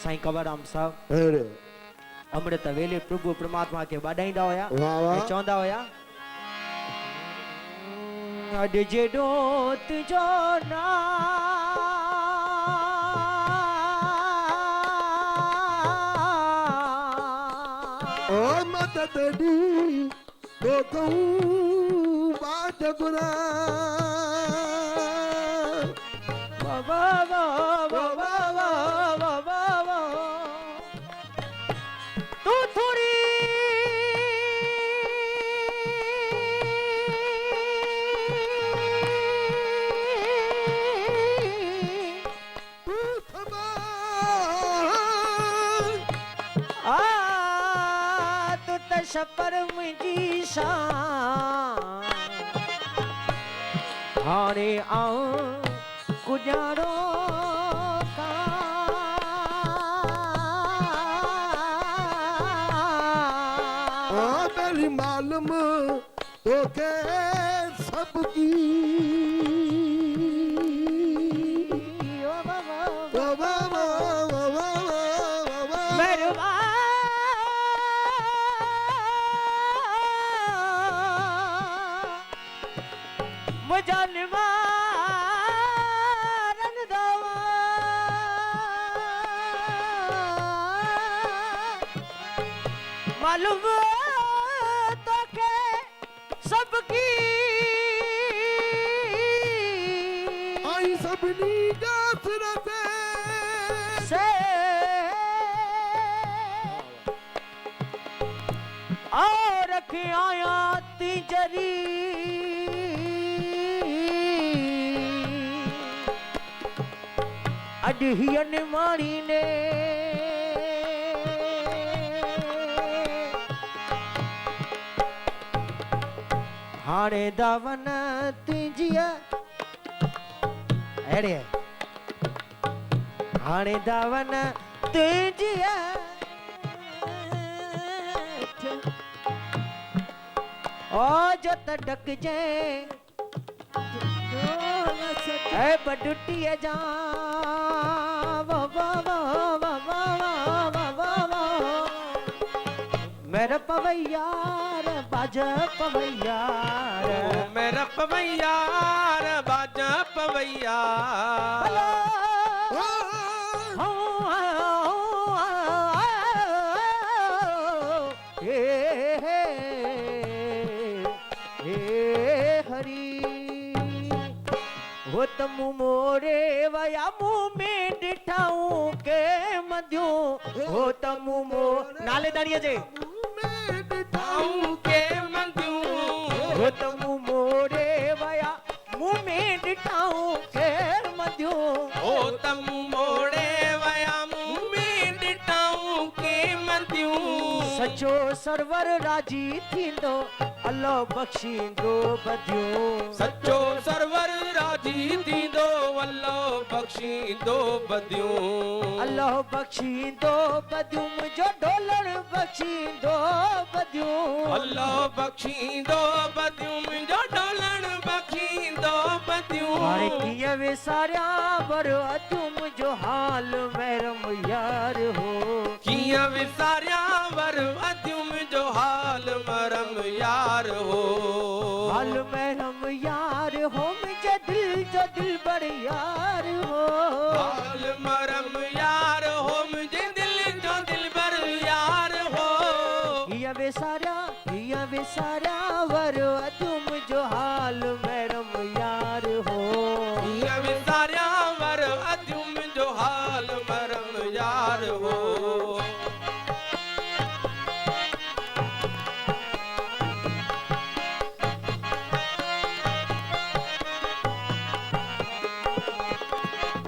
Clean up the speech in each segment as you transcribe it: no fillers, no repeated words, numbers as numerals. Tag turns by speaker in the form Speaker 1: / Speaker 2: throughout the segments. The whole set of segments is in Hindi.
Speaker 1: साईं कवरराम साहब अमृत वेले प्रभु परमात्मा के बाडाईंदा होया चवंदा होया अॼु जेॾो तुंहिंजो
Speaker 2: ओ मदद दी तो कहूँ बात गुना
Speaker 1: बाबा बाबा बाबा तू थोड़ी पर मुझी शान हारे आओ गुजारो का
Speaker 2: मेरी मालूम तो के सबकी
Speaker 1: मालूम तो के सबकी
Speaker 2: आई सबनी गासरत
Speaker 1: से और रखे आया तिजरी अडहियन मारी ने हाणे दावन तुझिया अड़े हाणे दावन तुझिया ओ जो तड़क जे ए बडुटी जा बाबा बाबा बाबा मेरा पवैयार बाजा पवैयार
Speaker 3: मेरा पवैयार बाजा पवैयार
Speaker 1: हो तमु मोरे वया मुँह में डिठाऊं के मध्यो हो तमु मो नाले दाड़िए जे
Speaker 3: के मंदियूं
Speaker 1: हो तमु मोरे वया मुँह में डिठाऊं के मध्यो
Speaker 3: हो तमु मोड़े वया मुँह में डिठाऊं के मंदियूं
Speaker 1: सचो सरवर राजी थींदो अल्लाह बख्शींदो बधियो
Speaker 3: सच्चो सरवर राजी थींदो अल्लाह बख्शींदो बधियूं
Speaker 1: अल्लाह बख्शींदो बधियो मुझो ढोलण बख्शींदो बधियो
Speaker 3: अल्लाह बख्शींदो बधियूं मुझो ढोलण बख्शींदो बधियूं
Speaker 1: हाणे कीअं विसारिया वर अधु मुझो हाल महरम यार हो
Speaker 3: कीअं विसारिया वर अधु मुझो हाल मरम यार हो
Speaker 1: हाल महरम यार हो मुझे दिल जो दिल बर यार हो
Speaker 3: हाल मरम यार हो मुझे दिल जो दिल बर यार हो
Speaker 1: कीअं विसारिया वर अधु मुझो हाल महरम यार हो
Speaker 3: कीअं विसारिया वर अधु मुझो हाल मरम यार हो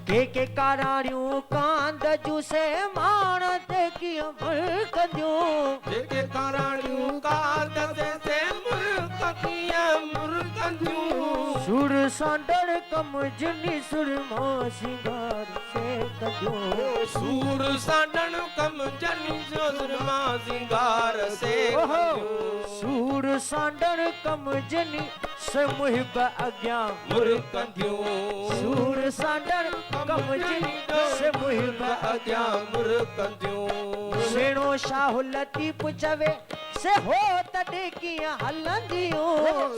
Speaker 1: के काराणियूं कांद जूसे माण ते कीअं मुल्कंदियूं
Speaker 3: जेके काराणियूं कांद से मुल्क कीअं मुल्कंदियूं
Speaker 1: सुर सांडण कम जिनी सुरमा सिंगार से कदियूं
Speaker 3: सूर सांडण कम जनी सुरमा सिंगार से
Speaker 1: सूर सांडण कम जिनी से मुहिब अॻियां
Speaker 3: मुरकंदियूं
Speaker 1: सूर सांडर कम जिन से मुहिब
Speaker 3: अॻियां मुरकंदियूं
Speaker 1: सेणो शाह लतीफ़ चवे से हो तॾहिं कीअं हलंदियूं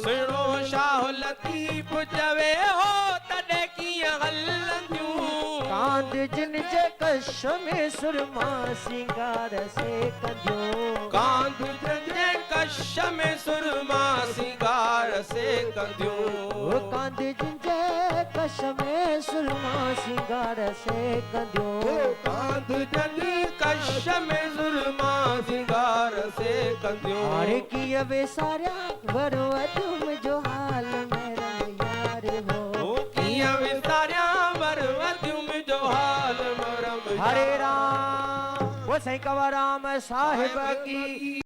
Speaker 3: सुहिणो शाह लतीफ़ चवे हो तॾहिं कीअं हलंदियूं
Speaker 1: कांध जिन जे कश में सुरमा सिंगार से कंदियूं
Speaker 3: कांध जे कश में सुरमा सिंगार से कंदियूं
Speaker 1: कांध जिन जे कश में सुरमा सिंगार से कंदियूं
Speaker 3: कांध जे कश में सुरमा सिंगार से कंदियूं
Speaker 1: हाणे कीअं वेसारिया वरो तुम जो हाल मेरा यार हो
Speaker 3: कीअं विसारिया वरवतियूं मुंहिंजो हाल मरम
Speaker 1: हरे राम वो साईं कंवर राम साहिब की